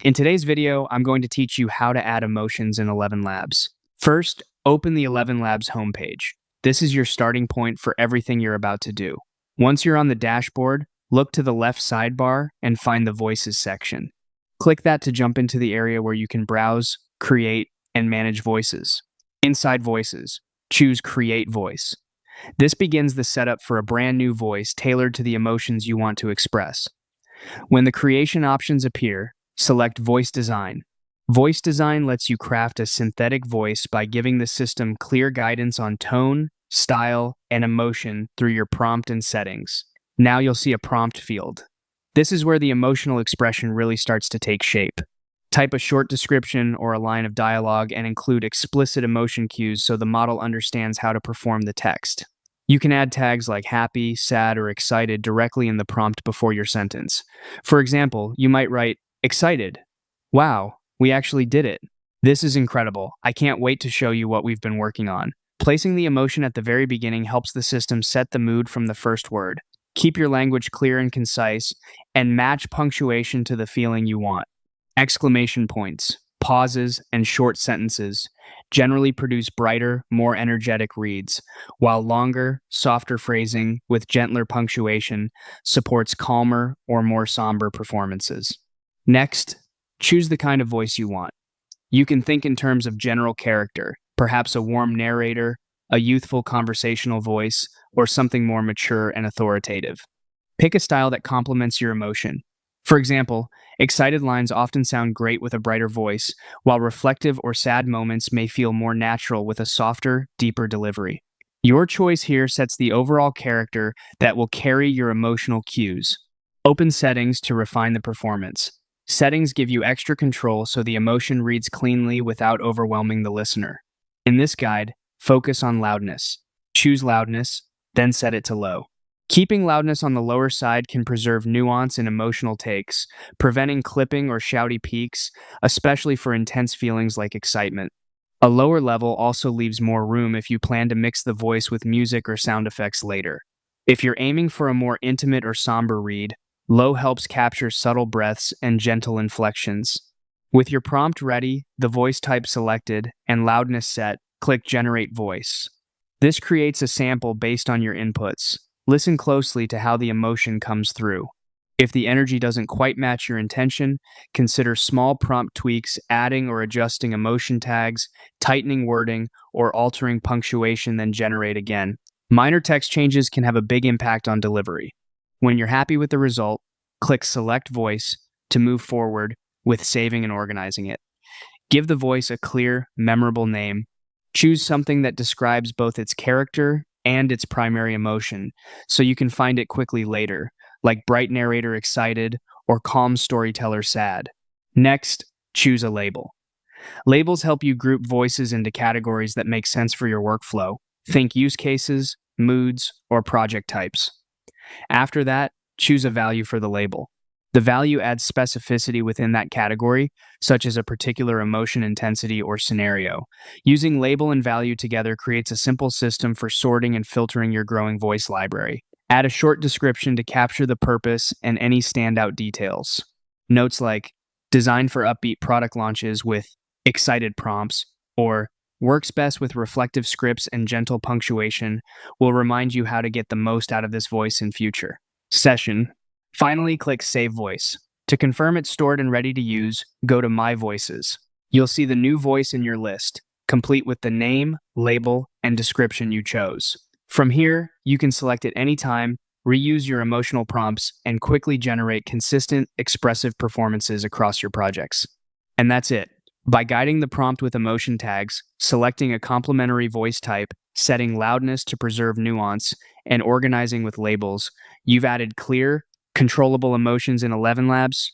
In today's video, I'm going to teach you how to add emotions in ElevenLabs. First, open the ElevenLabs homepage. This is your starting point for everything you're about to do. Once you're on the dashboard, look to the left sidebar and find the Voices section. Click that to jump into the area where you can browse, create, and manage voices. Inside Voices, choose Create Voice. This begins the setup for a brand new voice tailored to the emotions you want to express. When the creation options appear, select Voice Design. Voice Design lets you craft a synthetic voice by giving the system clear guidance on tone, style, and emotion through your prompt and settings. Now you'll see a prompt field. This is where the emotional expression really starts to take shape. Type a short description or a line of dialogue and include explicit emotion cues so the model understands how to perform the text. You can add tags like happy, sad, or excited directly in the prompt before your sentence. For example, you might write, "Excited. Wow, we actually did it. This is incredible. I can't wait to show you what we've been working on." Placing the emotion at the very beginning helps the system set the mood from the first word. Keep your language clear and concise, and match punctuation to the feeling you want. Exclamation points, pauses, and short sentences generally produce brighter, more energetic reads, while longer, softer phrasing with gentler punctuation supports calmer or more somber performances. Next, choose the kind of voice you want. You can think in terms of general character, perhaps a warm narrator, a youthful conversational voice, or something more mature and authoritative. Pick a style that complements your emotion. For example, excited lines often sound great with a brighter voice, while reflective or sad moments may feel more natural with a softer, deeper delivery. Your choice here sets the overall character that will carry your emotional cues. Open Settings to refine the performance. Settings give you extra control so the emotion reads cleanly without overwhelming the listener. In this guide, focus on loudness. Choose loudness, then set it to low. Keeping loudness on the lower side can preserve nuance in emotional takes, preventing clipping or shouty peaks, especially for intense feelings like excitement. A lower level also leaves more room if you plan to mix the voice with music or sound effects later. If you're aiming for a more intimate or somber read, low helps capture subtle breaths and gentle inflections. With your prompt ready, the voice type selected, and loudness set, click Generate Voice. This creates a sample based on your inputs. Listen closely to how the emotion comes through. If the energy doesn't quite match your intention, consider small prompt tweaks, adding or adjusting emotion tags, tightening wording, or altering punctuation, then generate again. Minor text changes can have a big impact on delivery. When you're happy with the result, click Select Voice to move forward with saving and organizing it. Give the voice a clear, memorable name. Choose something that describes both its character and its primary emotion, so you can find it quickly later, like bright narrator excited or calm storyteller sad. Next, choose a label. Labels help you group voices into categories that make sense for your workflow. Think use cases, moods, or project types. After that, choose a value for the label. The value adds specificity within that category, such as a particular emotion intensity or scenario. Using label and value together creates a simple system for sorting and filtering your growing voice library. Add a short description to capture the purpose and any standout details. Notes like, designed for upbeat product launches with excited prompts, or works best with reflective scripts and gentle punctuation, will remind you how to get the most out of this voice in future. Session. Finally, click Save Voice. To confirm it's stored and ready to use, go to My Voices. You'll see the new voice in your list, complete with the name, label, and description you chose. From here, you can select it anytime, reuse your emotional prompts, and quickly generate consistent, expressive performances across your projects. And that's it. By guiding the prompt with emotion tags, selecting a complementary voice type, setting loudness to preserve nuance, and organizing with labels, you've added clear, controllable emotions in ElevenLabs,